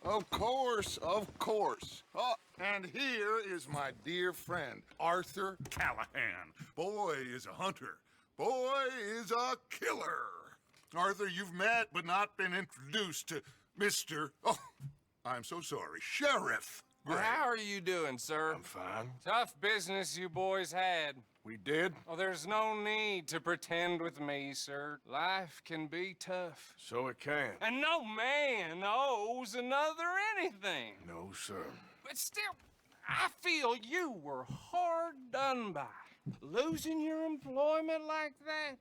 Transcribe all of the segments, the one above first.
Of course, of course. Oh, and here is my dear friend, Arthur Callahan. Boy is a hunter. Boy is a killer. Arthur, you've met but not been introduced to Mr. Oh, I'm so sorry, Sheriff Gray. How are you doing, sir? I'm fine. Tough business you boys had. We did? Oh, there's no need to pretend with me, sir. Life can be tough. So it can. And no man owes another anything. No, sir. But still, I feel you were hard done by. Losing your employment like that.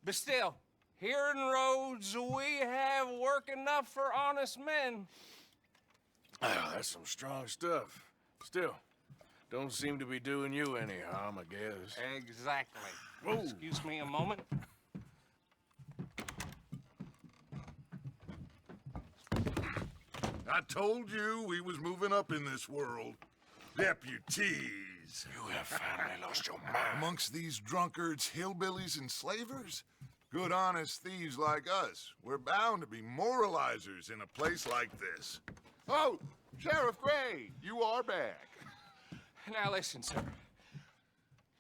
But still, here in Rhodes, we have work enough for honest men. Oh, that's some strong stuff. Still, don't seem to be doing you any harm, I guess. Exactly. Whoa. Excuse me a moment. I told you we was moving up in this world. Deputies. You have finally lost your mind. Amongst these drunkards, hillbillies, and slavers? Good honest thieves like us. We're bound to be moralizers in a place like this. Oh, Sheriff Gray, you are back. Now listen, sir.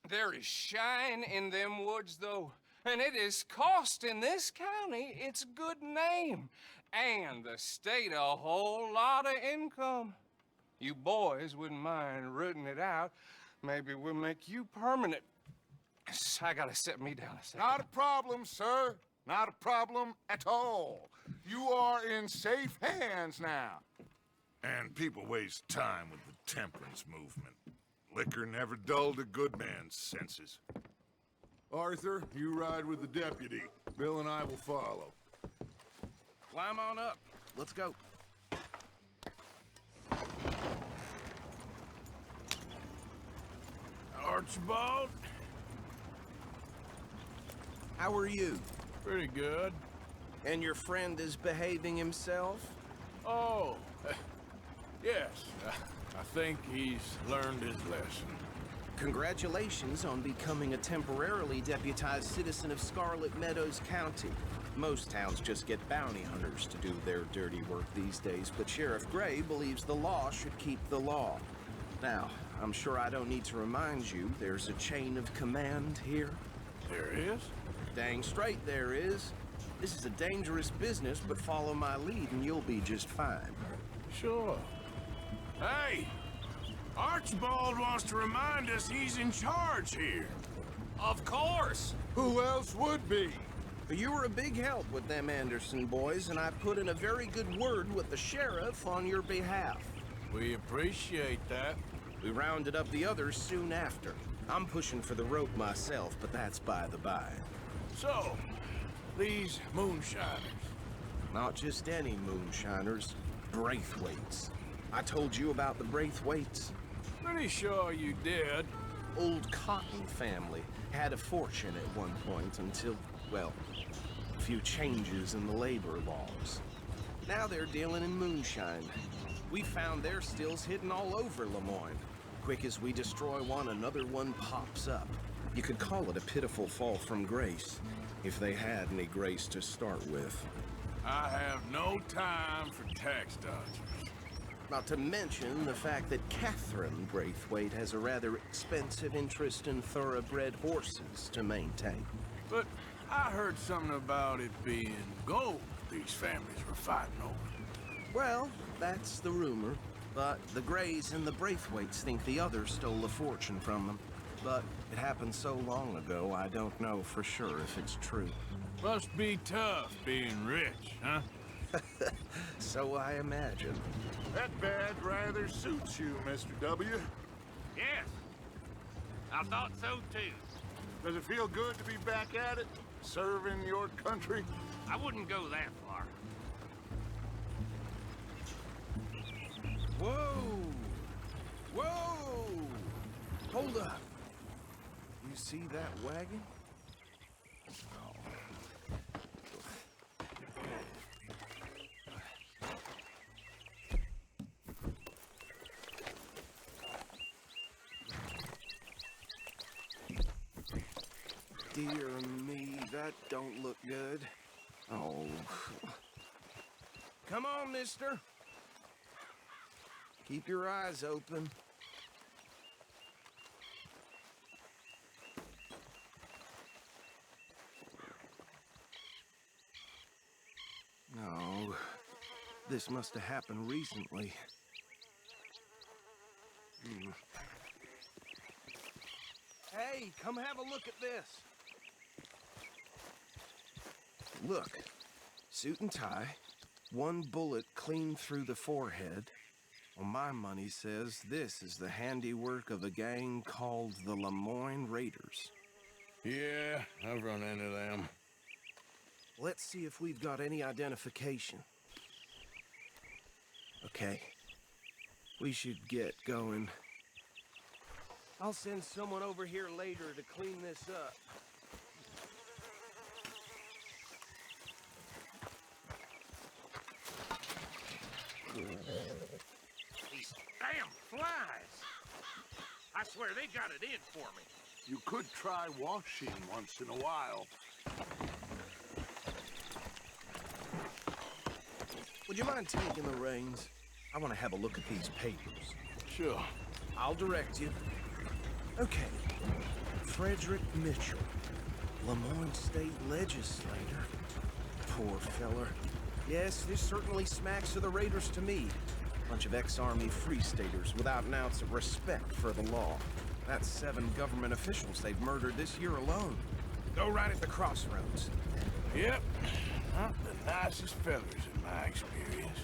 There is shine in them woods, though, and it is costing this county its good name and the state a whole lot of income. You boys wouldn't mind rooting it out. Maybe we'll make you permanent. I gotta set me down a second. Not a problem, sir. Not a problem at all. You are in safe hands now. And people waste time with the temperance movement. Liquor never dulled a good man's senses. Arthur, you ride with the deputy. Bill and I will follow. Climb on up. Let's go. Archibald? How are you? Pretty good. And your friend is behaving himself? Oh, yes. I think he's learned his lesson. Congratulations on becoming a temporarily deputized citizen of Scarlet Meadows County. Most towns just get bounty hunters to do their dirty work these days, but Sheriff Gray believes the law should keep the law. Now, I'm sure I don't need to remind you, there's a chain of command here. There is? Dang straight there is. This is a dangerous business, but follow my lead and you'll be just fine. Sure. Hey! Archibald wants to remind us he's in charge here. Of course! Who else would be? You were a big help with them Anderson boys, and I put in a very good word with the sheriff on your behalf. We appreciate that. We rounded up the others soon after. I'm pushing for the rope myself, but that's by the by. So, these moonshiners. Not just any moonshiners, Braithwaites. I told you about the Braithwaites. Pretty sure you did. Old Cotton family had a fortune at one point until, well, a few changes in the labor laws. Now they're dealing in moonshine. We found their stills hidden all over Lemoyne. Quick as we destroy one, another one pops up. You could call it a pitiful fall from grace, if they had any grace to start with. I have no time for tax dodgers. Not to mention the fact that Catherine Braithwaite has a rather expensive interest in thoroughbred horses to maintain. But I heard something about it being gold these families were fighting over. Well, that's the rumor. But the Grays and the Braithwaites think the others stole a fortune from them. But it happened so long ago, I don't know for sure if it's true. Must be tough being rich, huh? So I imagine. That badge rather suits you, Mr. W. Yes. I thought so too. Does it feel good to be back at it? Serving your country? I wouldn't go that far. Whoa! Whoa! Hold up. You see that wagon? Dear me, that don't look good. Oh. Come on, mister. Keep your eyes open. No, this must have happened recently. Hey, come have a look at this. Look, suit and tie, one bullet clean through the forehead. Well, my money says this is the handiwork of a gang called the Lemoyne Raiders. Yeah, I've run into them. Let's see if we've got any identification. Okay. We should get going. I'll send someone over here later to clean this up. These damn flies! I swear they got it in for me. You could try washing once in a while. Would you mind taking the reins? I want to have a look at these papers. Sure. I'll direct you. Okay. Frederick Mitchell, Lemoyne State Legislator. Poor feller. Yes, this certainly smacks of the Raiders to me. Bunch of ex-Army Free Staters without an ounce of respect for the law. That's 7 government officials they've murdered this year alone. Go right at the crossroads. Yep. Not the nicest fellas in my experience.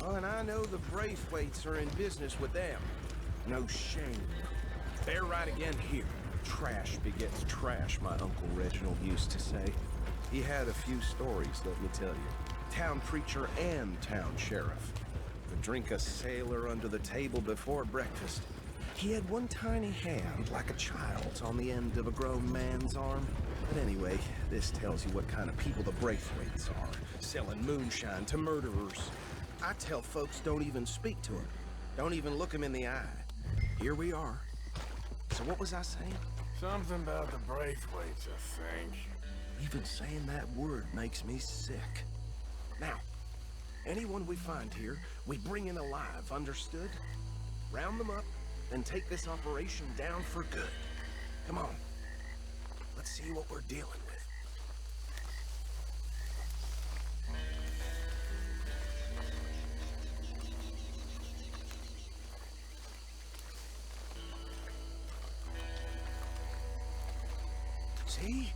Oh, and I know the Braithwaites are in business with them. No shame. They're right again here. Trash begets trash, my Uncle Reginald used to say. He had a few stories, let me tell you. Town preacher and town sheriff. Could drink a sailor under the table before breakfast. He had one tiny hand, like a child's, on the end of a grown man's arm. But anyway, this tells you what kind of people the Braithwaites are. Selling moonshine to murderers. I tell folks don't even speak to him. Don't even look him in the eye. Here we are. So what was I saying? Something about the Braithwaites, I think. Even saying that word makes me sick. Now, anyone we find here, we bring in alive, understood? Round them up, then take this operation down for good. Come on. Let's see what we're dealing with. See?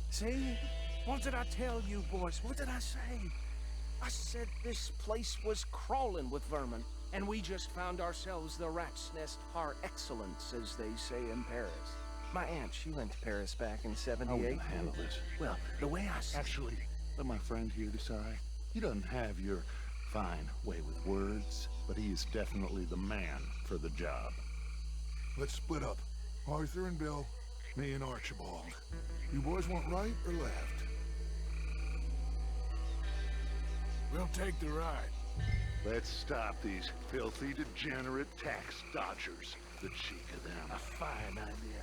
See? What did I tell you, boys? What did I say? I said this place was crawling with vermin, and we just found ourselves the rat's nest par excellence, as they say in Paris. My aunt, she went to Paris back in How we '78. gonna handle this? Well, the way I see Actually, let my friend here decide. He doesn't have your fine way with words, but he is definitely the man for the job. Let's split up. Arthur and Bill, me and Archibald. You boys want right or left? We'll take the ride. Let's stop these filthy, degenerate tax dodgers. The cheek of them. A fine idea.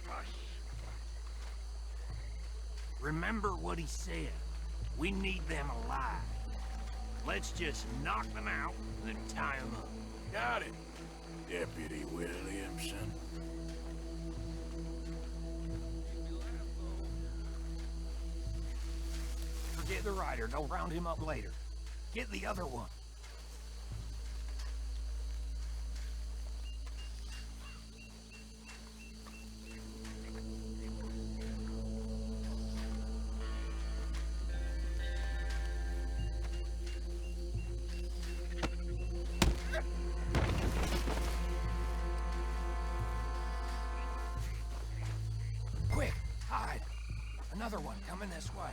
Remember what he said. We need them alive. Let's just knock them out and tie them up. Got it, Deputy Williamson. Forget the rider. Don't round him up later. Get the other one. Quick, hide. Another one coming this way.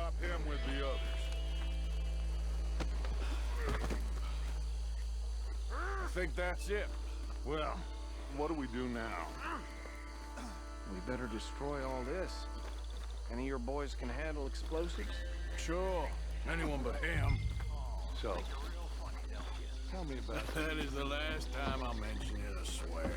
stop him with the others. I think that's it. Well, what do we do now? We better destroy all this. Any of your boys can handle explosives? Sure. Anyone but him. So, tell me about it. That is the last time I mention it, I swear.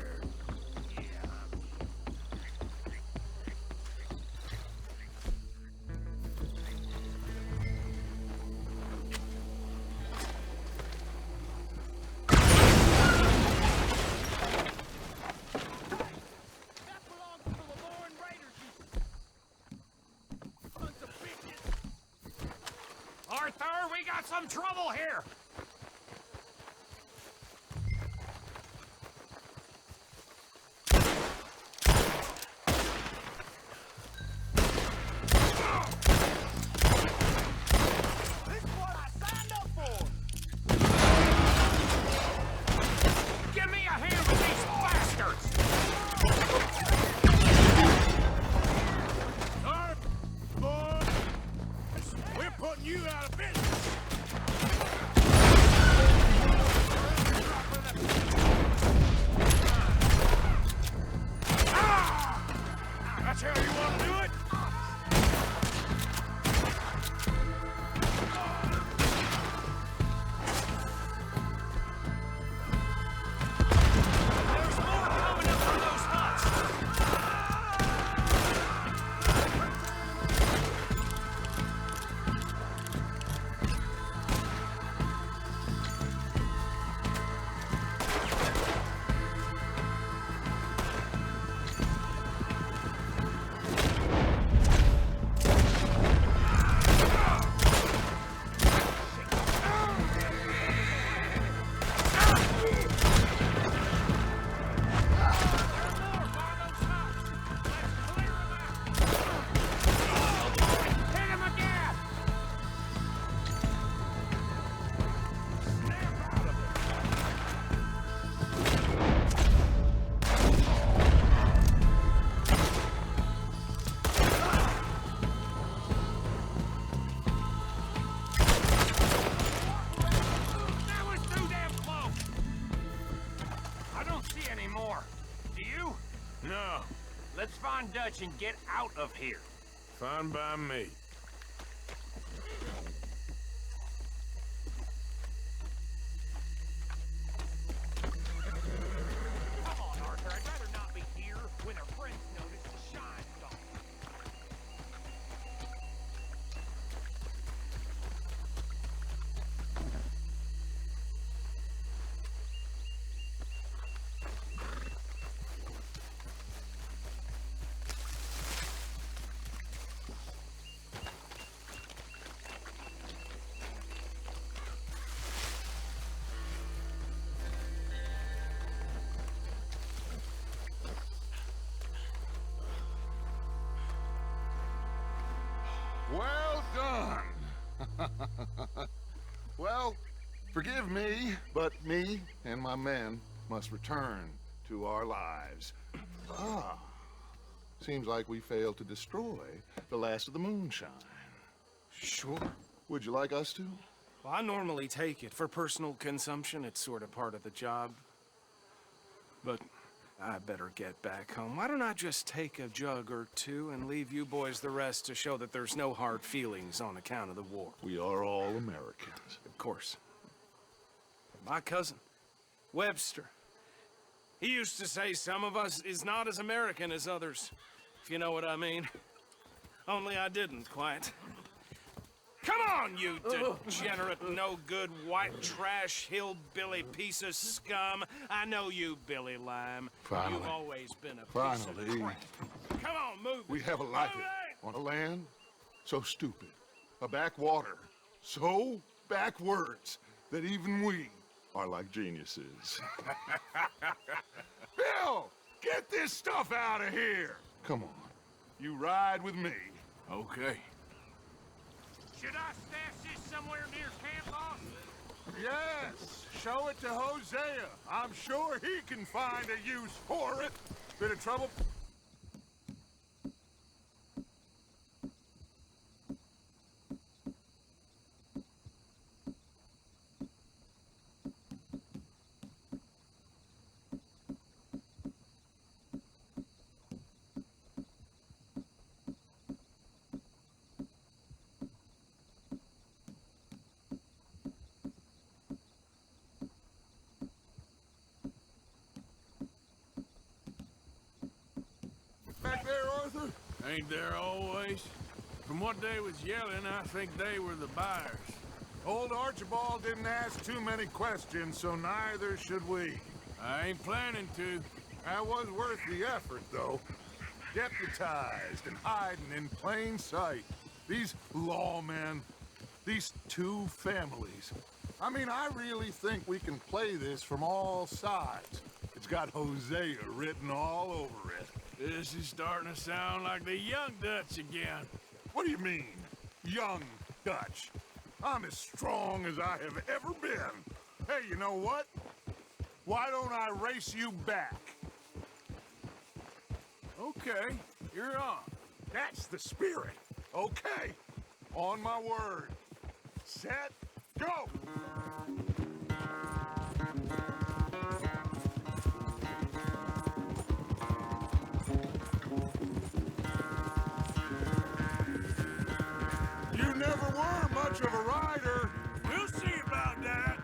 Arthur, we got some trouble here! This is what I signed up for! Give me a hand with these bastards! All right, boys. We're putting you out of business. That's how you want to do it? There's more coming up from those huts! Hit him again! That was too damn close! I don't see any more. Do you? No. Let's find Dutch and get out of here. Fine by me. Come on, Arthur. I'd rather not be here when our friends notice the shine's off. Well done. Well, forgive me, but me and my men must return to our lives. Seems like we failed to destroy the last of the moonshine. Sure. Would you like us to? Well, I normally take it for personal consumption. It's sort of part of the job. But I better get back home. Why don't I just take a jug or two and leave you boys the rest to show that there's no hard feelings on account of the war? We are all Americans. Of course. My cousin, Webster, he used to say some of us is not as American as others, if you know what I mean. Only I didn't quite. Come on, you degenerate, no-good, white trash, hillbilly piece of scum. I know you, Billy Lime. Finally. You've always been a piece Finally. of crap. Come on, move We it. have a life Move it! on a land so stupid, a backwater so backwards that even we are like geniuses. Bill, get this stuff out of here. Come on. You ride with me. Okay. Should I stash this somewhere near camp, boss? Yes, show it to Hosea. I'm sure he can find a use for it. Bit of trouble? there, Arthur? Ain't there always? From what they was yelling, I think they were the buyers. Old Archibald didn't ask too many questions, so neither should we. I ain't planning to. That was worth the effort, though. Deputized and hiding in plain sight. These lawmen, these two families. I mean, I really think we can play this from all sides. It's got Hosea written all over it. This is starting to sound like the Young Dutch again. What do you mean, young Dutch? I'm as strong as I have ever been. Hey, you know what? Why don't I race you back? Okay, you're on. That's the spirit. Okay, on my word. Set, go! You never were much of a rider. We'll see about that.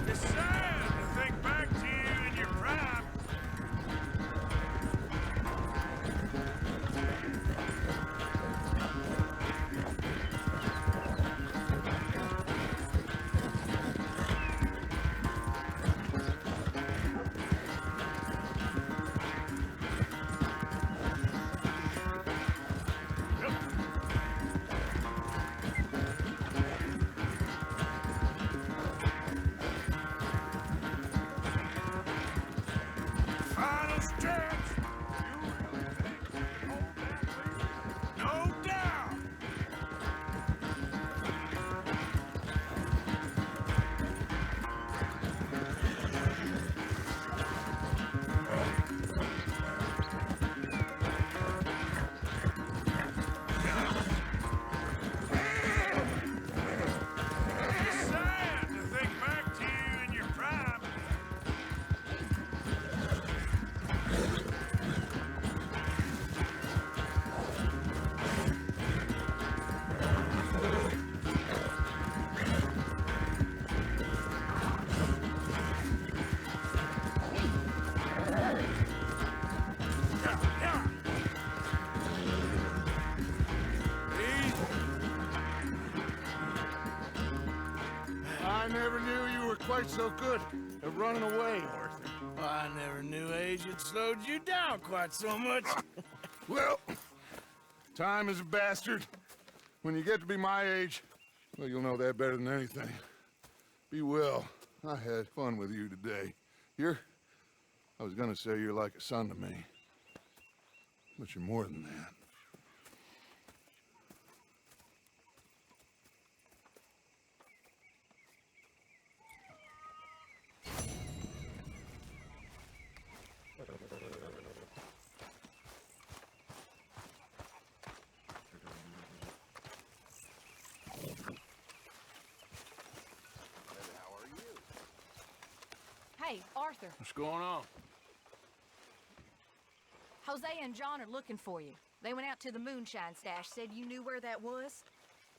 It's sad to think back to you in your prime. Final stretch. No doubt. It's sad to think back to you in your prime. Yeah. Easy. I never knew you were quite so good at running away, Arthur. I never knew age had slowed you down quite so much. Well, time is a bastard. When you get to be my age, well, you'll know that better than anything. Be well. I had fun with you today. I was gonna say you're like a son to me. But you're more than that. Hey, Arthur. What's going on? Hosea and John are looking for you. They went out to the moonshine stash, said you knew where that was.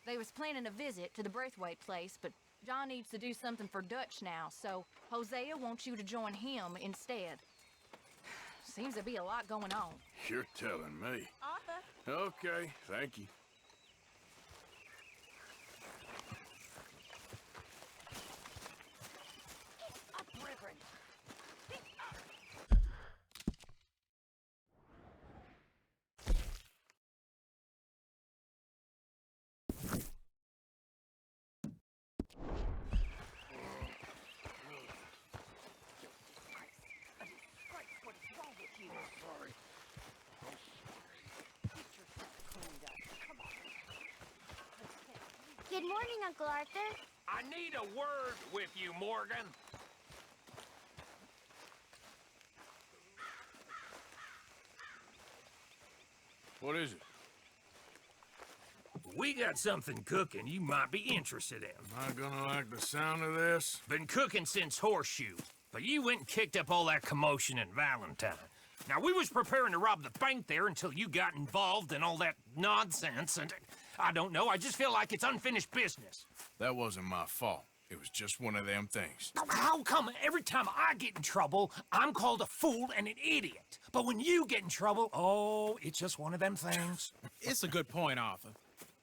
They was planning a visit to the Braithwaite place, but John needs to do something for Dutch now, so Hosea wants you to join him instead. Seems to be a lot going on. You're telling me. Arthur? Okay, thank you. Up, Reverend. Good morning, Uncle Arthur. I need a word with you, Morgan. What is it? we got something cooking you might be interested in. Am I gonna like the sound of this? Been cooking since Horseshoe, but you went and kicked up all that commotion in Valentine. Now, we was preparing to rob the bank there until you got involved in all that nonsense, and I don't know, I just feel like it's unfinished business. That wasn't my fault. It was just one of them things. How come every time I get in trouble, I'm called a fool and an idiot? But when you get in trouble, oh, it's just one of them things. It's a good point, Arthur.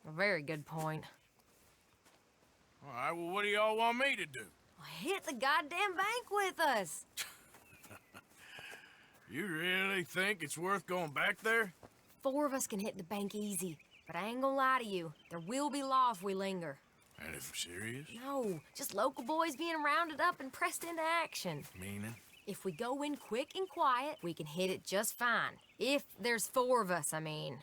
A very good point. All right, well, what do y'all want me to do? Hit the goddamn bank with us. You really think it's worth going back there? 4 of us can hit the bank easy, but I ain't gonna lie to you. There will be law if we linger. And if serious? No, just local boys being rounded up and pressed into action. Meaning? If we go in quick and quiet, we can hit it just fine. If there's 4 of us, I mean.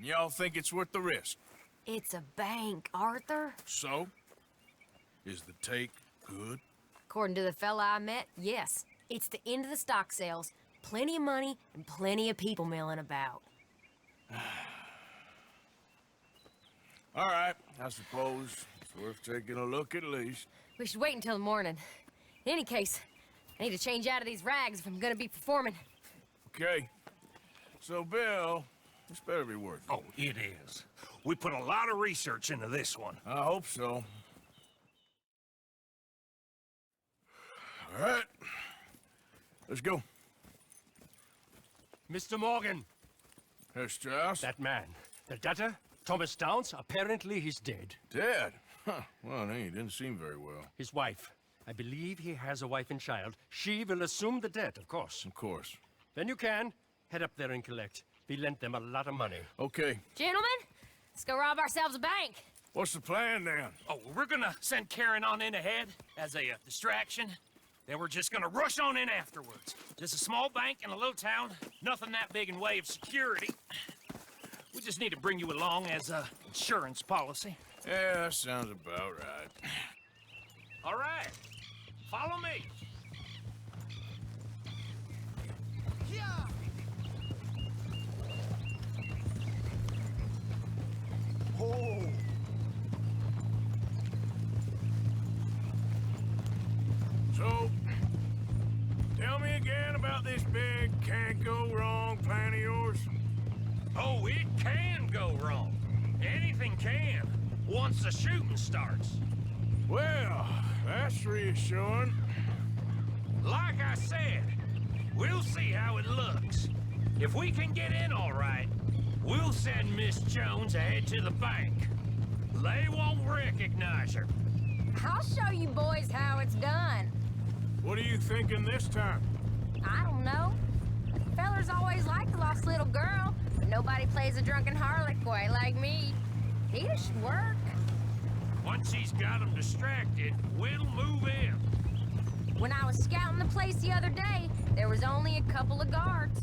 Y'all think it's worth the risk? It's a bank, Arthur. So? Is the take good? According to the fella I met, yes. It's the end of the stock sales. Plenty of money and plenty of people milling about. All right, I suppose it's worth taking a look at least. We should wait until the morning. In any case, I need to change out of these rags if I'm gonna be performing. Okay. So, Bill, this better be worth it. Oh, it is. We put a lot of research into this one. I hope so. All right. Let's go. Mr. Morgan, Herr Strauss? that man, the debtor, Thomas Downs, apparently he's dead. Dead? Huh. Well, he didn't seem very well. His wife, I believe he has a wife and child. She will assume the debt, of course. Of course. Then you can head up there and collect. We lent them a lot of money. Okay. Gentlemen, let's go rob ourselves a bank. What's the plan, then? Oh, we're gonna send Karen on in ahead as a distraction. Then we're just gonna rush on in afterwards. Just a small bank in a little town. Nothing that big in way of security. We just need to bring you along as a insurance policy. Yeah, that sounds about right. All right. Follow me. Oh, So, tell me again about this big can't-go-wrong plan of yours. Oh, it can go wrong. Anything can, once the shooting starts. Well, that's reassuring. Like I said, we'll see how it looks. If we can get in all right, we'll send Miss Jones ahead to the bank. They won't recognize her. I'll show you boys how it's done. What are you thinking this time? I don't know. Fellers always like the lost little girl, but nobody plays a drunken harlot quite like me. It should work. Once he's got them distracted, we'll move in. When I was scouting the place the other day, there was only a couple of guards.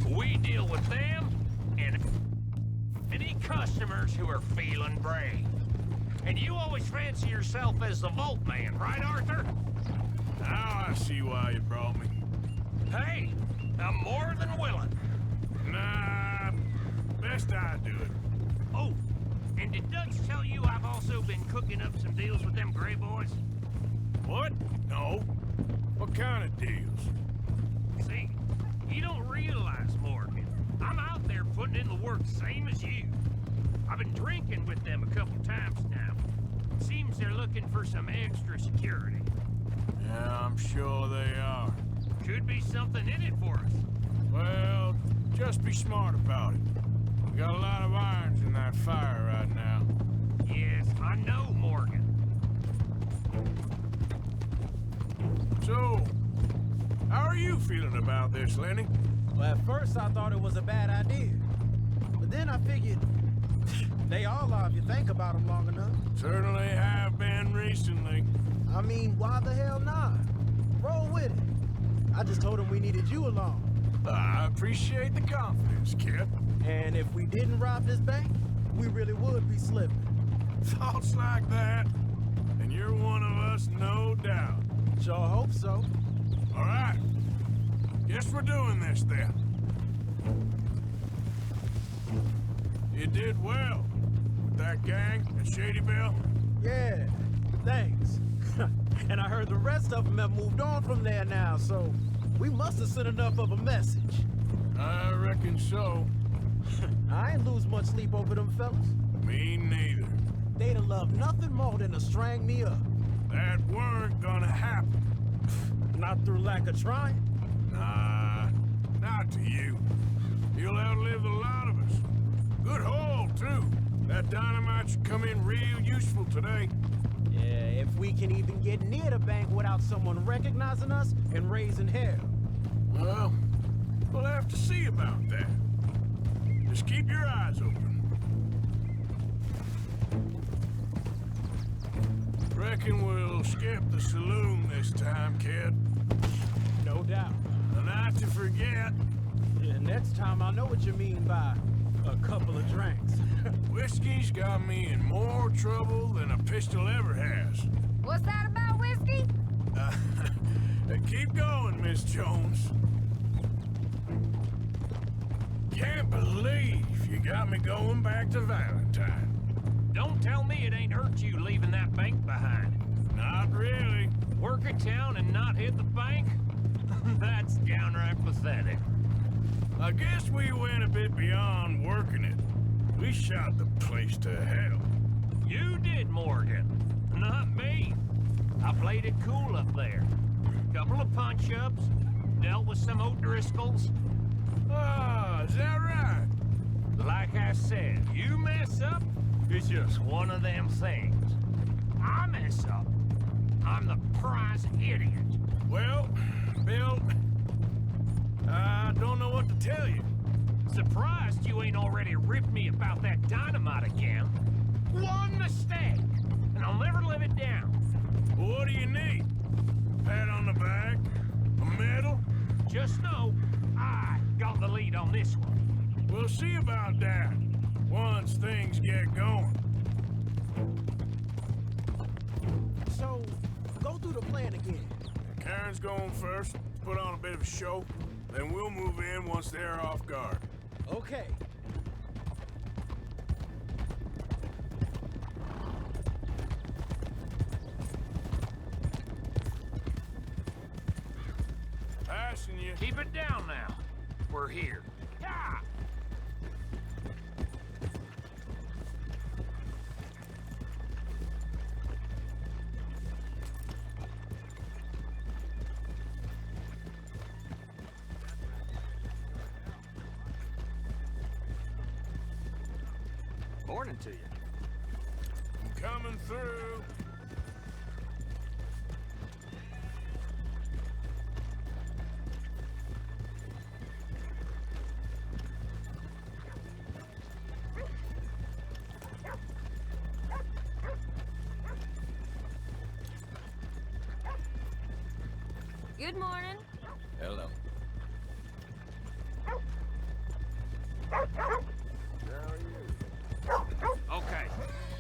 We deal with them and any customers who are feeling brave. And you always fancy yourself as the Vault Man, right, Arthur? Now I see why you brought me. Hey, I'm more than willing. Nah, best I do it. Oh, and did Dutch tell you I've also been cooking up some deals with them Gray Boys? What? No. What kind of deals? See, you don't realize, Morgan. I'm out there putting in the work same as you. I've been drinking with them a couple times now. Seems they're looking for some extra security. Yeah, I'm sure they are. Could be something in it for us. Well, just be smart about it. We got a lot of irons in that fire right now. Yes, I know, Morgan. So, how are you feeling about this, Lenny? Well, at first I thought it was a bad idea. But then I figured they all are if you think about them long enough. Certainly have been recently. I mean, why the hell not? Roll with it. I just told them we needed you along. I appreciate the confidence, kid. And if we didn't rob this bank, we really would be slipping. Thoughts like that, and you're one of us, no doubt. Sure hope so. All right. Guess we're doing this then. You did well with that gang at Shady Belle. Yeah, thanks. And I heard the rest of them have moved on from there now, so we must have sent enough of a message. I reckon so. I ain't lose much sleep over them fellas. Me neither. They'd have loved nothing more than to strang me up. That weren't gonna happen. Not through lack of trying. Nah, not to you. You'll outlive a lot of us. Good haul, too. That dynamite should come in real useful today. Yeah, if we can even get near the bank without someone recognizing us and raising hell. Well, we'll have to see about that. Just keep your eyes open. Reckon we'll skip the saloon this time, kid. No doubt. And not to forget, Yeah, next time I'll know what you mean by a couple of drinks. whiskey's got me in more trouble than a pistol ever has. What's that about whiskey? Keep going, Miss Jones. Can't believe you got me going back to Valentine. Don't tell me it ain't hurt you leaving that bank behind. Not really. Work a town and not hit the bank? That's downright pathetic. I guess we went a bit beyond working it. We shot the place to hell. You did, Morgan. Not me. I played it cool up there. Couple of punch-ups, dealt with some O'Driscolls. Ah, is that right? Like I said, you mess up, it's just one of them things. I mess up, I'm the prize idiot. Well, Bill, I don't know what to tell you. Surprised you ain't already ripped me about that dynamite again. One mistake, and I'll never live it down. What do you need? Pat on the back? A medal? Just know, I got the lead on this one. We'll see about that once things get going. So, go through the plan again. Karen's going first, put on a bit of a show, then we'll move in once they're off guard. Okay. Passing you. Keep it down now. We're here. Yeah. Morning to you. I'm coming through. Good morning. Hello. Okay,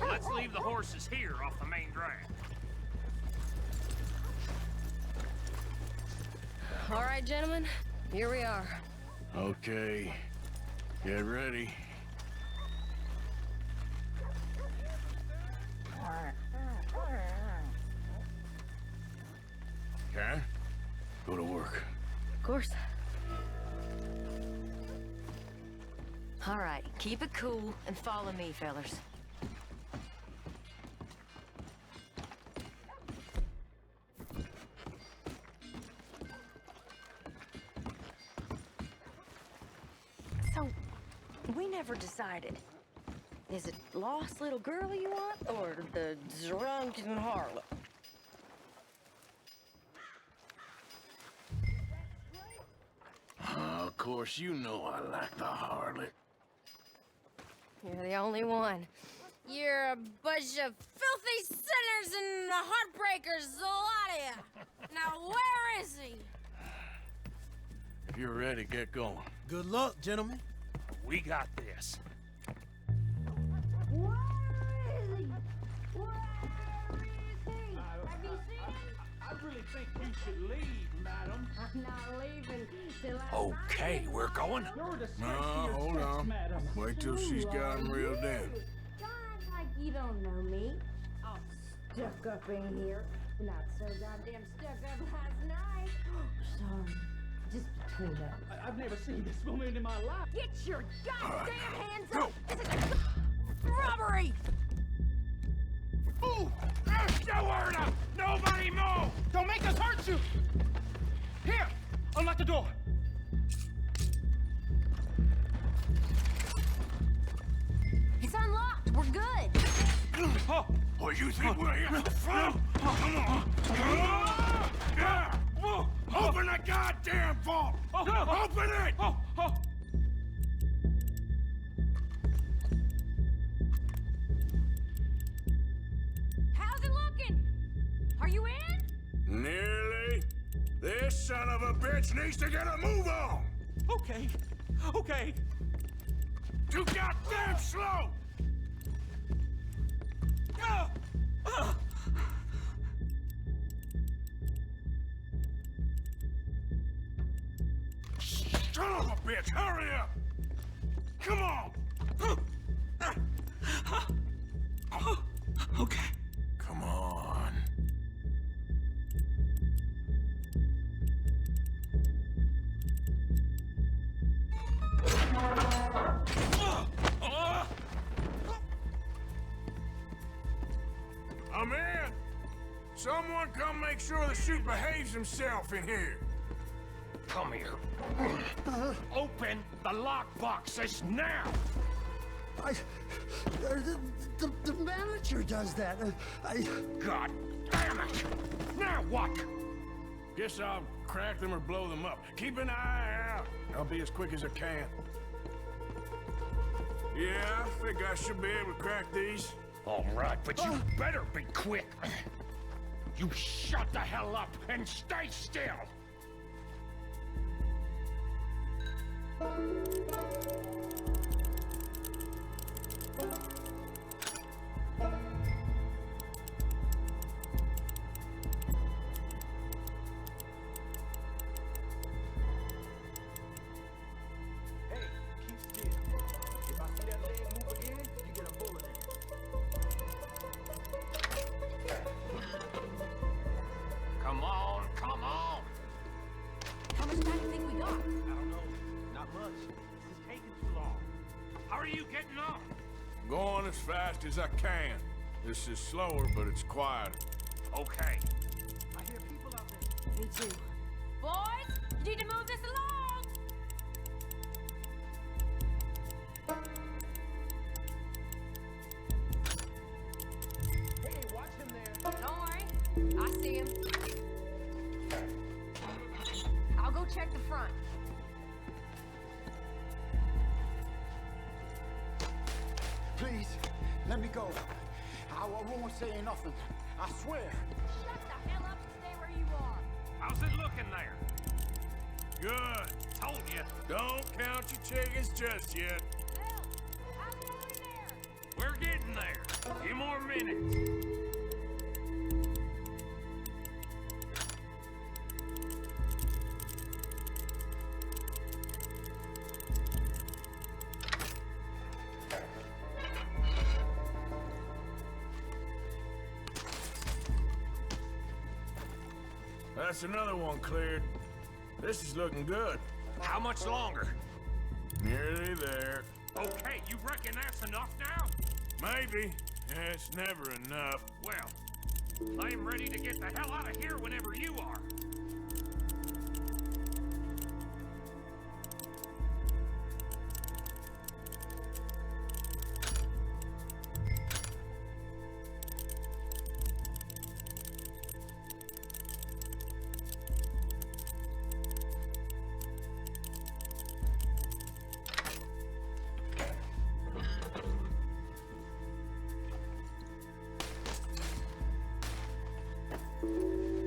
let's leave the horses here off the main drag. All right, gentlemen, here we are. Okay, get ready. Karen, go to work. Of course. All right, keep it cool and follow me, fellers. So, we never decided. Is it lost little girl you want, or the drunken harlot? Of course, you know I like the harlot. You're the only one. You're a bunch of filthy sinners and heartbreakers, a lot of you. Now, where is he? If you're ready, get going. Good luck, gentlemen. We got this. Where is he? Where is he? Have you seen him? I really think you should leave, madam. I'm not leaving till I Okay, we're going. You're a disgrace No, to your hold sex, on. madam. Wait till she's got him reeled in. Don't act like you don't know me. All stuck up in here. Not so goddamn stuck up last night. Sorry. Just between us. I've never seen this woman in my life. Get your goddamn hands Go. up! This is a robbery! Move! There's nowhere to... Nobody move! Don't make us hurt you! Here! Unlock the door! It's unlocked. We're good. Oh! What you think we're here for? Come on! Yeah. Open the goddamn vault! Open it! How's it looking? Are you in? Nearly. This son of a bitch needs to get a move on! Okay. Okay. Too goddamn slow! Son of a bitch, hurry up! Come on! Okay. Come on. I'm in! Someone come make sure the chute behaves himself in here. Come here. Open the lockboxes now! The manager does that. God damn it! Now what? Guess I'll crack them or blow them up. Keep an eye out. I'll be as quick as I can. Yeah, I think I should be able to crack these. All right, but you better be quick. You shut the hell up and stay still! Come on, come on! How much time do you think we got? I don't know. Not much. This is taking too long. How are you getting on? Going as fast as I can. This is slower, but it's quieter. Okay. I hear people out there. Me too. Boys, you need to move this along. Hey, watch him there. Don't worry. I see him. I'll go check the front. Please, let me go. I won't say nothing. I swear. Shut the hell up and stay where you are. How's it looking there? Good. Told you. Don't count your chickens just yet. Hell, how's it over there? We're getting there. A few more minutes. That's another one cleared. This is looking good. How much longer? Nearly there. Okay, you reckon that's enough now? Maybe. It's never enough. Well, I'm ready to get the hell out of here whenever you are.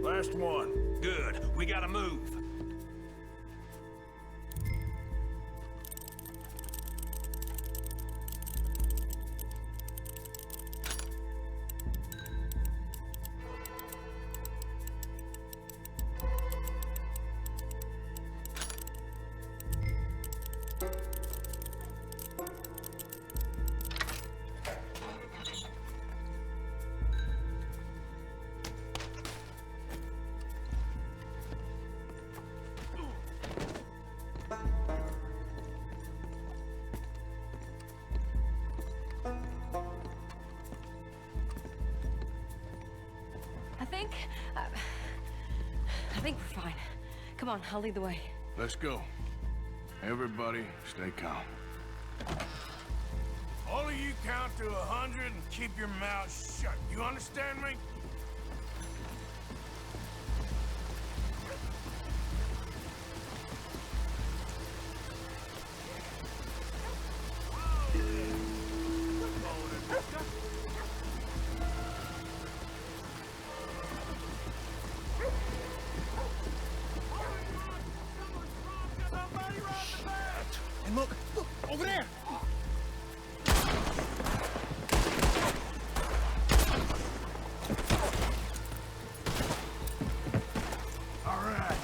Last one. Good. We gotta move. I think we're fine. Come on, I'll lead the way. Let's go. Everybody, stay calm. All of you count to 100 and keep your mouths shut. You understand me? And look, over there! All right.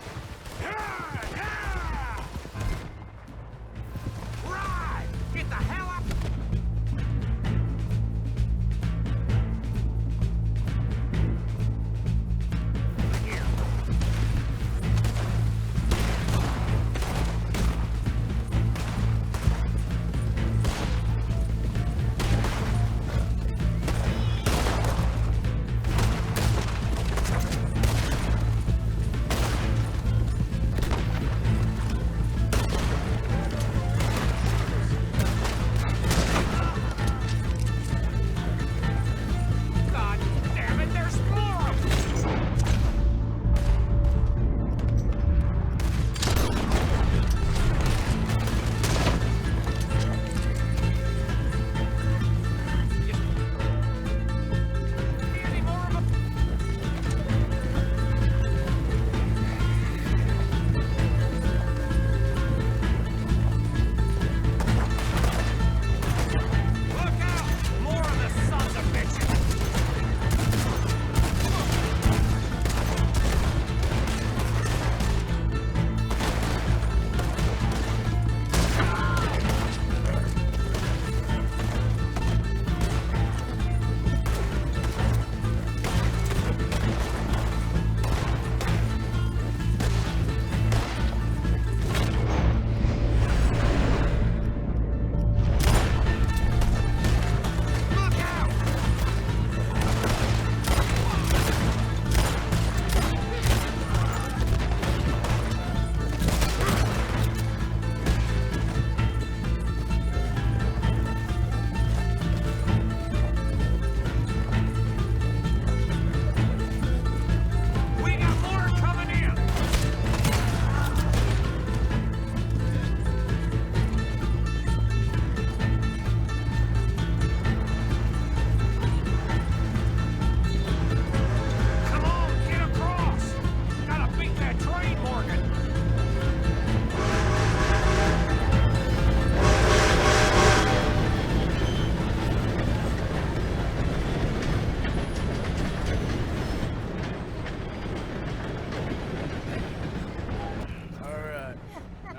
Right! Get the hell up! God damn it, there's more of them! Any more of them? Look out! More of the sons of bitches! Look out! We got more coming in! Come on, get across! Gotta beat that train, Morgan! All right.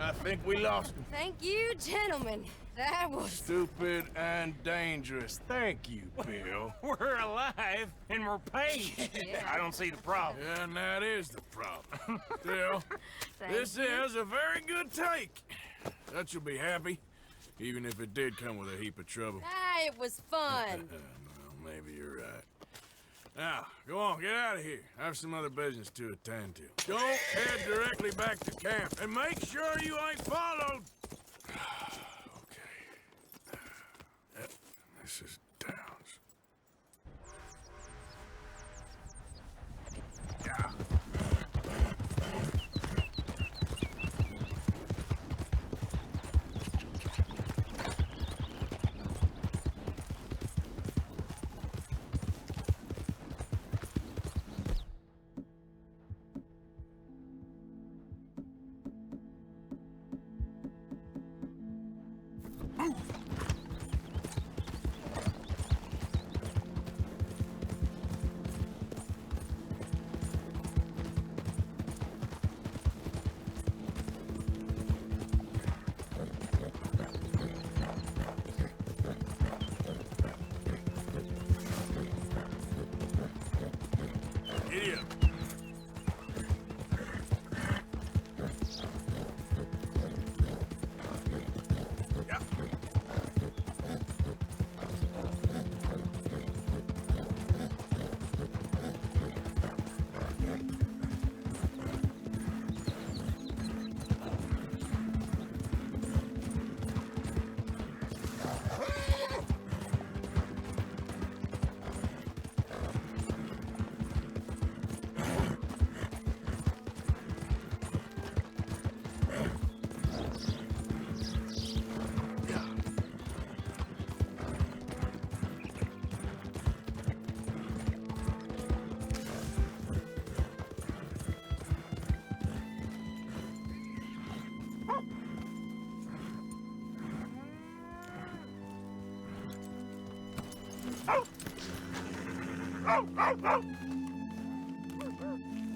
I think we lost him. Thank you, gentlemen. That was... Stupid and dangerous. Thank you, Bill. We're alive and we're paid. I don't see the problem. Yeah, and that is the problem. Still, this is a very good take. That you'll be happy, even if it did come with a heap of trouble. Ah, it was fun. Well, maybe you're right. Now, go on, get out of here. I have some other business to attend to. Don't head directly back to camp, and make sure you ain't followed. Okay. Yep, this is Downs. Yeah. Giddy up. Yep.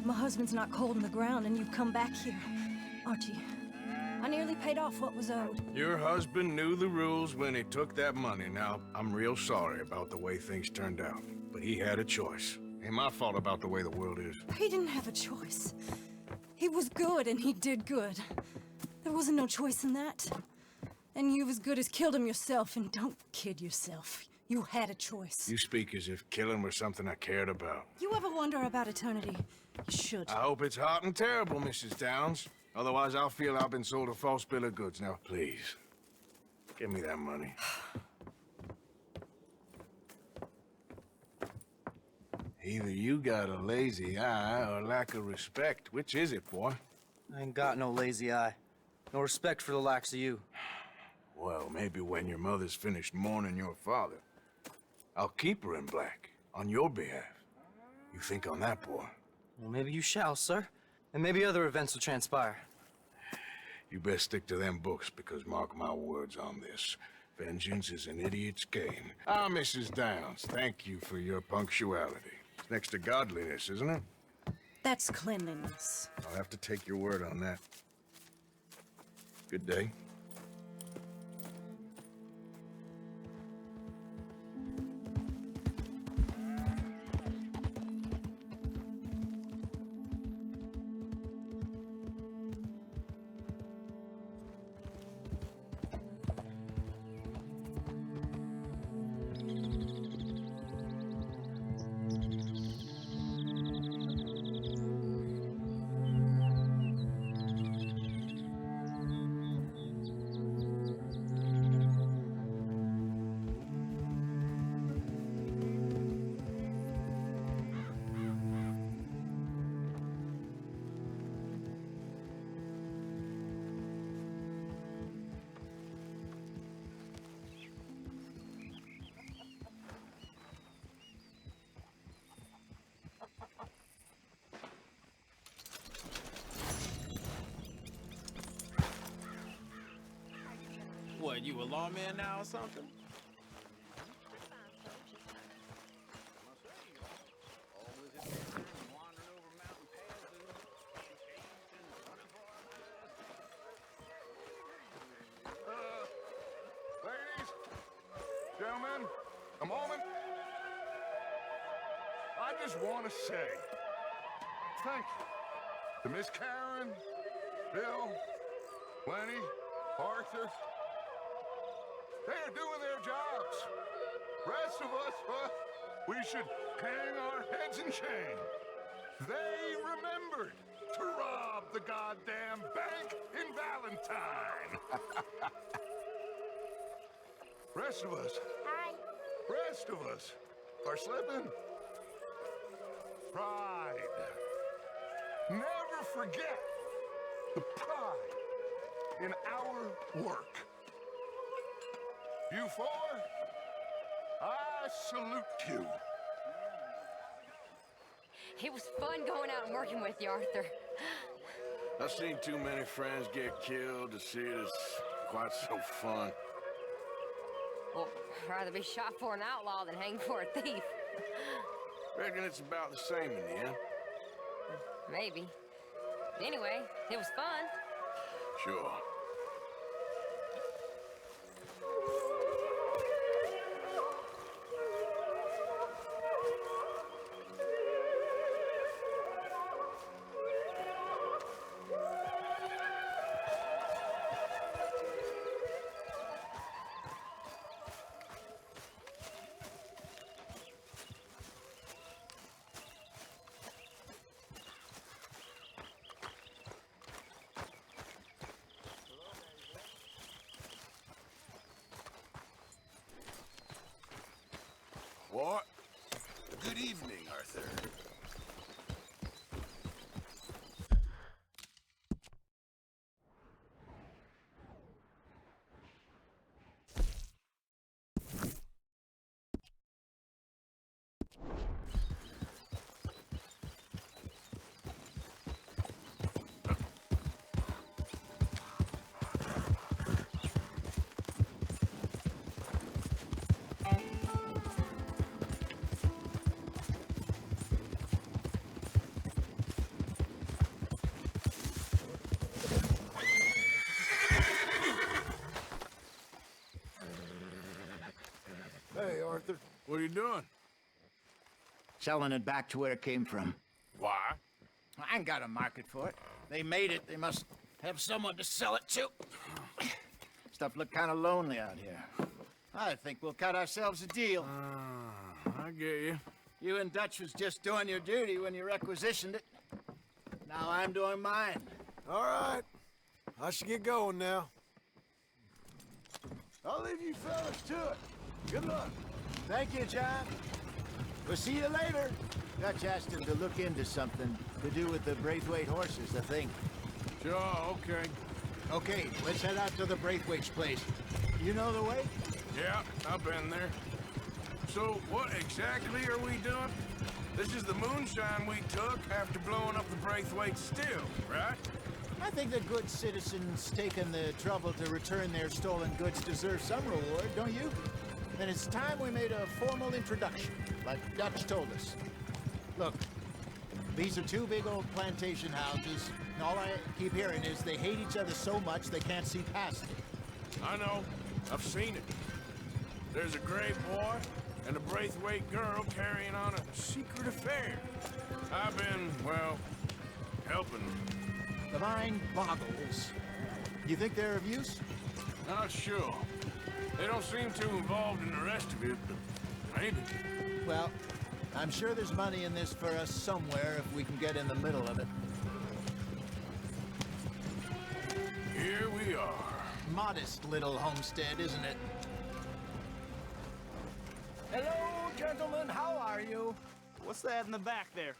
My husband's not cold on the ground, and you've come back here. Archie, I nearly paid off what was owed. Your husband knew the rules when he took that money. Now, I'm real sorry about the way things turned out, but he had a choice. Ain't my fault about the way the world is. He didn't have a choice. He was good, and he did good. There wasn't no choice in that. And you've as good as killed him yourself, and don't kid yourself. You had a choice. You speak as if killing was something I cared about. You ever wonder about eternity? You should. I hope it's hot and terrible, Mrs. Downs. Otherwise, I'll feel I've been sold a false bill of goods. Now, please, give me that money. Either you got a lazy eye or lack of respect. Which is it, boy? I ain't got no lazy eye. No respect for the likes of you. Well, maybe when your mother's finished mourning your father, I'll keep her in black, on your behalf. You think on that, boy? Well, maybe you shall, sir. And maybe other events will transpire. You best stick to them books, because mark my words on this. Vengeance is an idiot's game. Ah, Mrs. Downs, thank you for your punctuality. It's next to godliness, isn't it? That's cleanliness. I'll have to take your word on that. Good day. What, you a lawman now or something? Ladies, gentlemen, a moment. I just want to say thank you to Miss Karen, Bill, Lenny, Arthur. They are doing their jobs. Rest of us, we should hang our heads in shame. They remembered to rob the goddamn bank in Valentine. Rest of us. Hi. Rest of us are slipping. Pride. Never forget the pride in our work. You four, I salute you. It was fun going out and working with you, Arthur. I've seen too many friends get killed to see it as quite so fun. Well, I'd rather be shot for an outlaw than hanged for a thief. Reckon it's about the same in the end. Maybe. Anyway, it was fun. Sure. What? Good evening, Arthur. Hey, Arthur. What are you doing? Selling it back to where it came from. Why? I ain't got a market for it. They made it. They must have someone to sell it to. Stuff look kind of lonely out here. I think we'll cut ourselves a deal. I get you. You and Dutch was just doing your duty when you requisitioned it. Now I'm doing mine. All right. I should get going now. I'll leave you fellas to it. Good luck. Thank you, John. We'll see you later. Dutch asked him to look into something to do with the Braithwaite horses, I think. Sure, okay. Okay, let's head out to the Braithwaite's place. You know the way? Yeah, I've been there. So, what exactly are we doing? This is the moonshine we took after blowing up the Braithwaite still, right? I think the good citizens taking the trouble to return their stolen goods deserve some reward, don't you? Then it's time we made a formal introduction, like Dutch told us. Look, these are two big old plantation houses, and all I keep hearing is they hate each other so much they can't see past it. I know. I've seen it. There's a gray boy and a Braithwaite girl carrying on a secret affair. I've been, well, helping them. The mind boggles. You think they're of use? Not sure. They don't seem too involved in the rest of it, but maybe. Well, I'm sure there's money in this for us somewhere if we can get in the middle of it. Here we are. Modest little homestead, isn't it? Hello, gentlemen. How are you? What's that in the back there?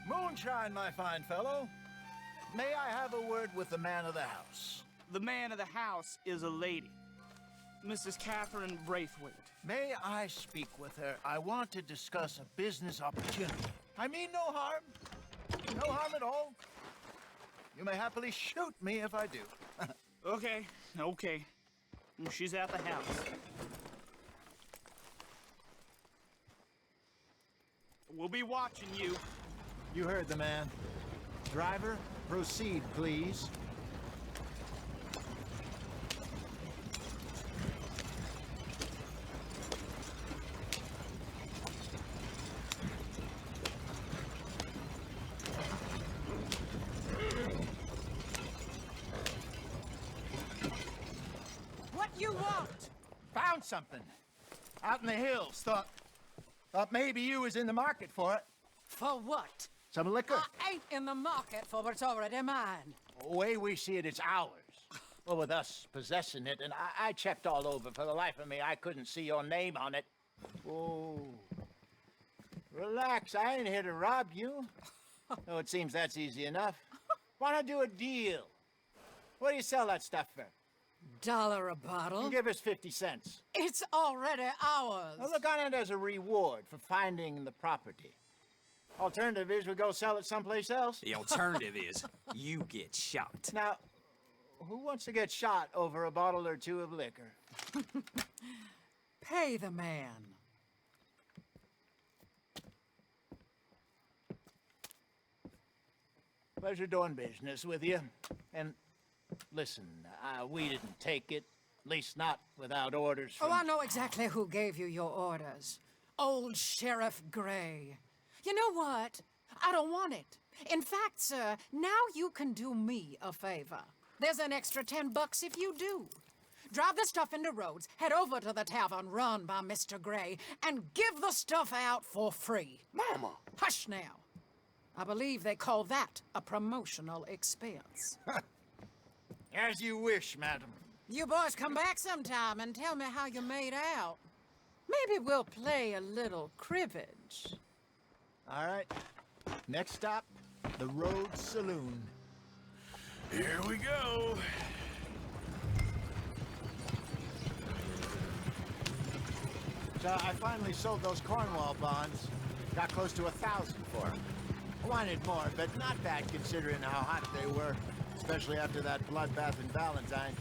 Moonshine, my fine fellow. May I have a word with the man of the house? The man of the house is a lady. Mrs. Catherine Braithwaite. May I speak with her? I want to discuss a business opportunity. I mean no harm. No harm at all. You may happily shoot me if I do. Okay. She's at the house. We'll be watching you. You heard the man. Driver, proceed, please. What you want? Found something. Out in the hills. Thought maybe you was in the market for it. For what? Some liquor. I ain't in the market for what's already mine. The way we see it, it's ours. Well, with us possessing it, and I checked all over. For the life of me, I couldn't see your name on it. Oh. Relax, I ain't here to rob you. Oh, it seems that's easy enough. Why not do a deal? What do you sell that stuff for? $1 a bottle? You give us 50 cents. It's already ours. Well, look on it as a reward for finding the property. Alternative is we go sell it someplace else. The alternative is you get shot. Now, who wants to get shot over a bottle or two of liquor? Pay the man. Pleasure doing business with you. And listen, we didn't take it. At least not without orders from... Oh, I know exactly who gave you your orders. Old Sheriff Gray. You know what? I don't want it. In fact, sir, now you can do me a favor. There's an extra $10 if you do. Drive the stuff into Rhodes, head over to the tavern run by Mr. Gray, and give the stuff out for free. Mama! Hush now. I believe they call that a promotional expense. As you wish, madam. You boys come back sometime and tell me how you made out. Maybe we'll play a little cribbage. All right. Next stop, the Rhodes Saloon. Here we go. So I finally sold those Cornwall bonds. Got close to 1,000 for them. I wanted more, but not bad considering how hot they were, especially after that bloodbath in Valentine.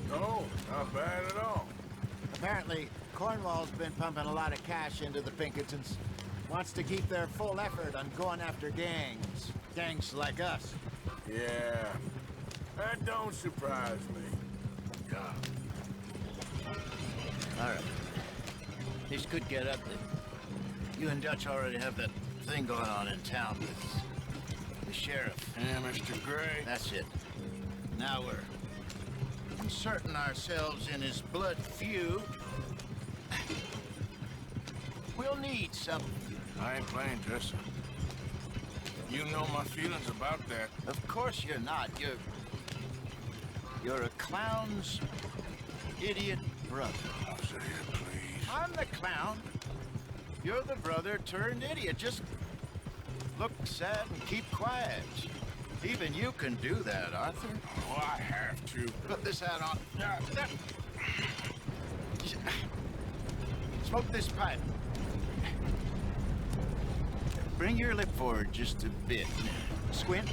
No, not bad at all. Apparently, Cornwall's been pumping a lot of cash into the Pinkertons. Wants to keep their full effort on going after gangs. Gangs like us. Yeah, that don't surprise me. All right. This could get ugly. You and Dutch already have that thing going on in town with the sheriff. Yeah, Mr. Gray. That's it. Now we're inserting ourselves in his blood feud. We'll need something. I ain't playing, Tessa. You know my feelings about that. Of course you're not. You're a clown's idiot brother. Hosea, please. I'm the clown. You're the brother turned idiot. Just look sad and keep quiet. Even you can do that, Arthur. Oh, I have to. Put this hat on. Smoke this pipe. Bring your lip forward just a bit. Squint.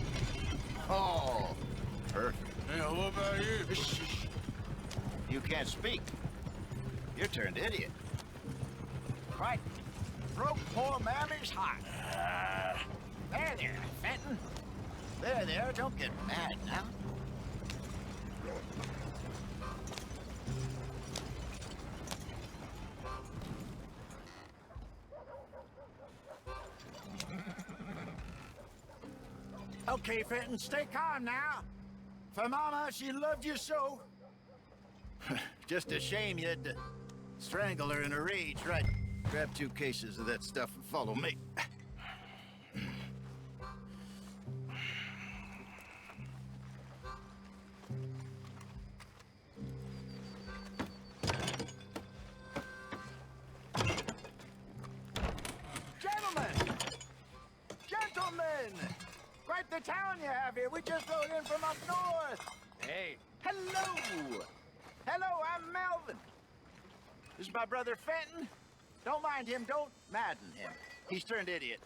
Oh, perfect. Yeah, what about you? Shh. You can't speak. You're turned idiot. Right. Broke poor Mammy's heart. There, Fenton. There, don't get mad now. Okay, Fenton, stay calm now. For Mama, she loved you so. Just a shame you had to strangle her in a rage, right? Grab 2 cases of that stuff and follow me. Gentlemen! Quite the town you have here. We just rode in from up north. Hey. Hello! Hello, I'm Melvin. This is my brother Fenton. Don't mind him, don't madden him. He's turned idiot.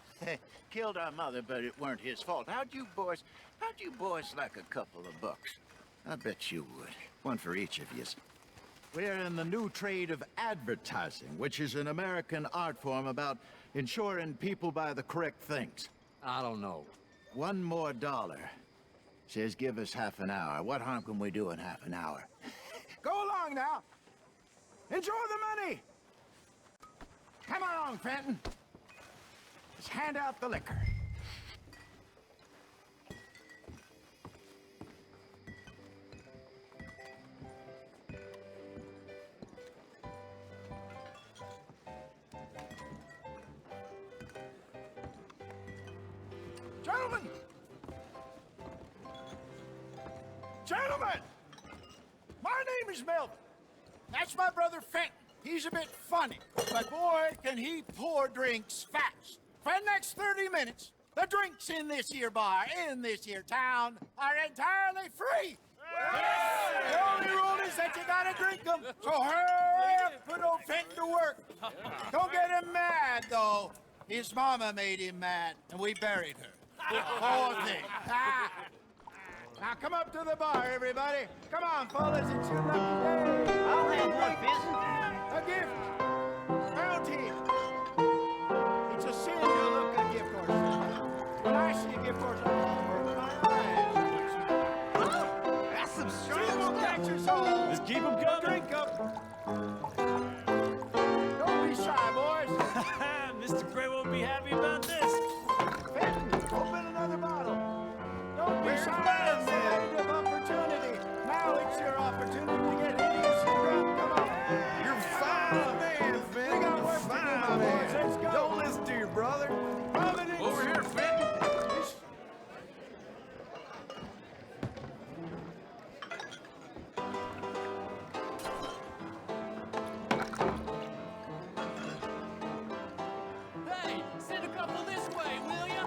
Killed our mother, but it weren't his fault. How'd you boys like a couple of bucks? I bet you would. One for each of yous. We're in the new trade of advertising, which is an American art form about ensuring people buy the correct things. I don't know. $1 more. Says give us half an hour. What harm can we do in half an hour? Go along now. Enjoy the money. Come along, Fenton. Let's hand out the liquor. Gentlemen! Gentlemen! My name is Melvin. That's my brother Fenton. He's a bit funny, but boy, can he pour drinks fast. For the next 30 minutes, the drinks in this here bar, in this here town, are entirely free. The only rule is that you gotta drink them, so hurry up, put old Fenton to work. Don't get him mad, though. His mama made him mad, and we buried her. Poor thing. Now come up to the bar, everybody. Come on, fellas, it's your lucky day. I'll have one, Vincent. A gift. Bounty. It's a sin to look a gift horse. When I see a gift horse, I open my eyes. Oh, that's some strong catch your soul. Just keep them coming. Drink up. Don't be shy, boys. Mr. Gray won't be happy about this. Fenton, open another bottle. Don't be shy. It's a window of opportunity. Now it's your opportunity to get hideous and drunk. Come on. You're fine, man, Fenton. We got work to do, my boys. Let's go. Don't listen to your brother. Over here, Fenton. Hey, send a couple this way, will ya?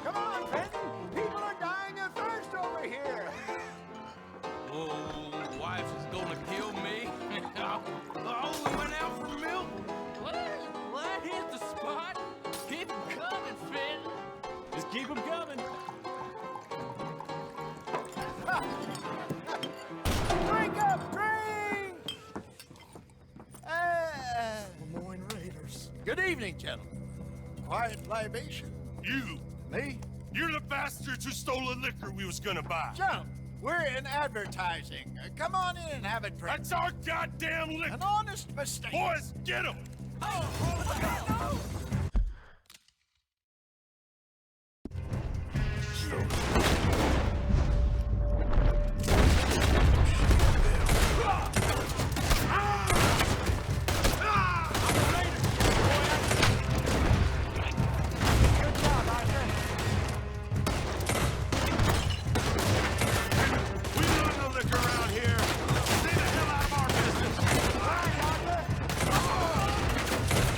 Come on, Fenton. People are dying of thirst over here. Oh, wife is gonna kill me. Oh, we went out for milk. Well, that hit the spot. Keep 'em coming, Fenton. Just keep them coming. Drink up, drink! Lemoyne Raiders. Good evening, gentlemen. Quiet libation. You! Me? You're the bastards who stole the liquor we was gonna buy. Gentlemen, we're in advertising. Come on in and have a drink. That's our goddamn liquor! An honest mistake. Boys, get him!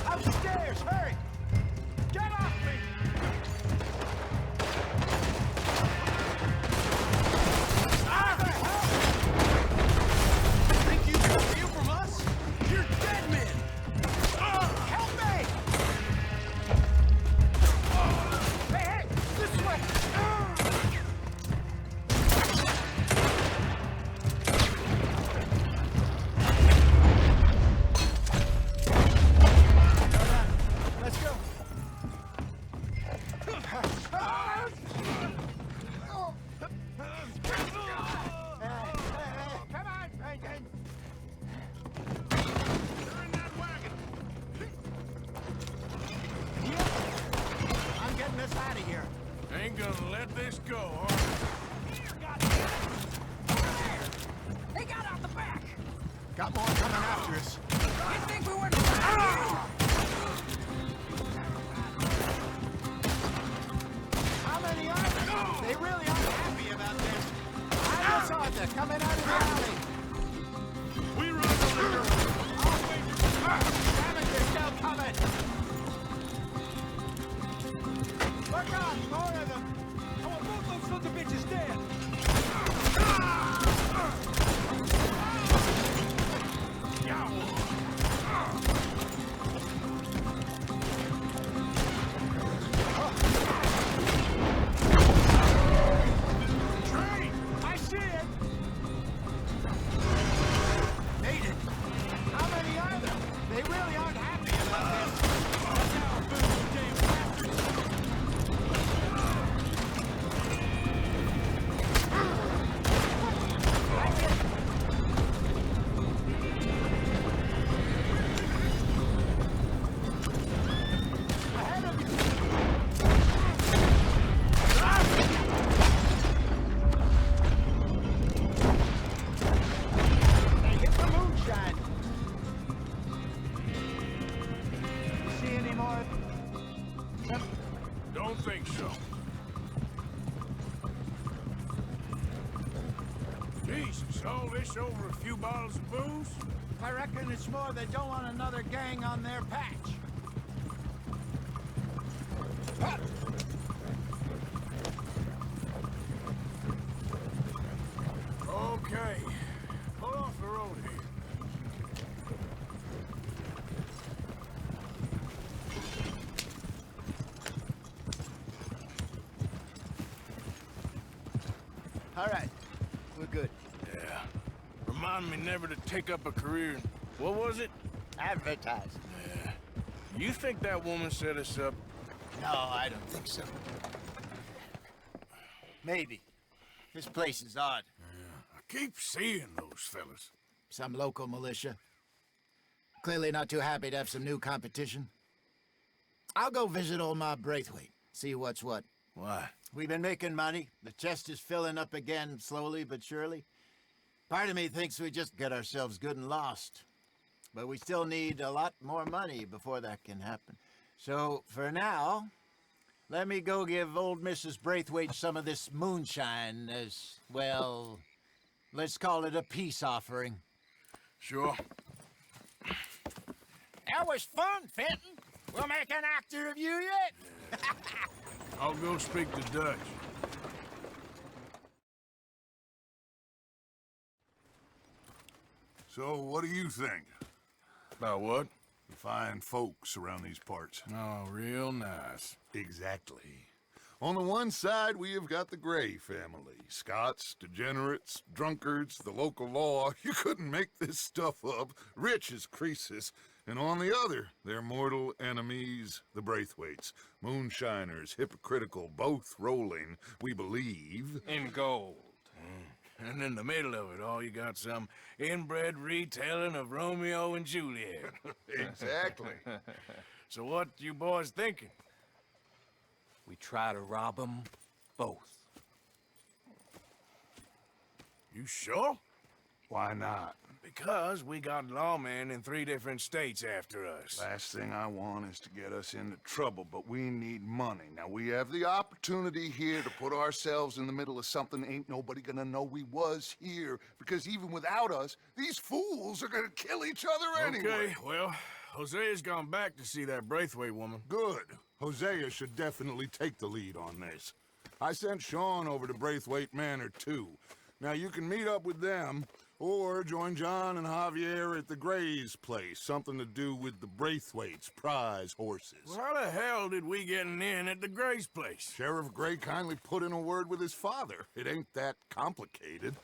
Upstairs, hurry! Get off me! Think you can steal from us? You're dead men! Help me! Hey, hey! This way! Let's go. Come on, Franklin. They're in that wagon. I'm getting us out of here. Ain't gonna let this go, huh? They got out the back! Got more coming after us. You think we wouldn't... How many are there? They really aren't happy about this. I just saw them coming out of the alley. We run the liquor. Damn it, they're still coming. Look out, more of them. I want both those sons of bitches dead! I see it. Made it. How many are there? They really aren't happy about this. Ahead of you. Hey, hit the moonshine. See any more? Don't think so. Jesus, all this over a few bottles of booze? I reckon it's more they don't want another gang on their patch. Okay. Pull off the road here. All right, we're good. Yeah. Remind me never to take up a career in... What was it? Advertising. Yeah. You think that woman set us up? No, I don't think so. Maybe. This place is odd. Yeah. I keep seeing those fellas. Some local militia. Clearly not too happy to have some new competition. I'll go visit old Ma Braithwaite, see what's what. Why? We've been making money. The chest is filling up again, slowly but surely. Part of me thinks we just get ourselves good and lost. But we still need a lot more money before that can happen. So, for now, let me go give old Mrs. Braithwaite some of this moonshine as, well, let's call it a peace offering. Sure. That was fun, Fenton. We'll make an actor of you yet. I'll go speak to Dutch. So, what do you think? About what? The fine folks around these parts. Oh, real nice. Exactly. On the one side, we have got the Gray family. Scots, degenerates, drunkards, the local law. You couldn't make this stuff up. Rich as Croesus. And on the other, their mortal enemies, the Braithwaites. Moonshiners, hypocritical, both rolling, we believe. In gold. And in the middle of it all, you got some inbred retelling of Romeo and Juliet. Exactly. So what you boys thinking? We try to rob them both. You sure? Why not? Because we got lawmen in 3 different states after us. Last thing I want is to get us into trouble, but we need money. Now, we have the opportunity here to put ourselves in the middle of something ain't nobody gonna know we was here, because even without us, these fools are gonna kill each other anyway. Okay, well, Hosea's gone back to see that Braithwaite woman. Good. Hosea should definitely take the lead on this. I sent Sean over to Braithwaite Manor, too. Now, you can meet up with them, or join John and Javier at the Gray's place. Something to do with the Braithwaite's prize horses. Well, how the hell did we get in at the Gray's place? Sheriff Gray kindly put in a word with his father. It ain't that complicated.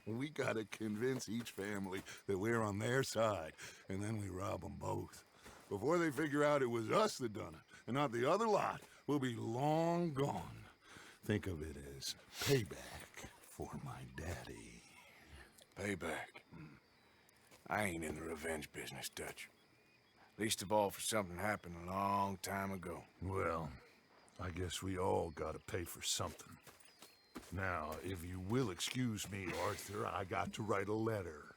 We gotta convince each family that we're on their side, and then we rob them both. Before they figure out it was us that done it, and not the other lot, we'll be long gone. Think of it as payback for my daddy. Payback. I ain't in the revenge business, Dutch. Least of all for something happened a long time ago. Well, I guess we all gotta pay for something. Now, if you will excuse me, Arthur, I got to write a letter.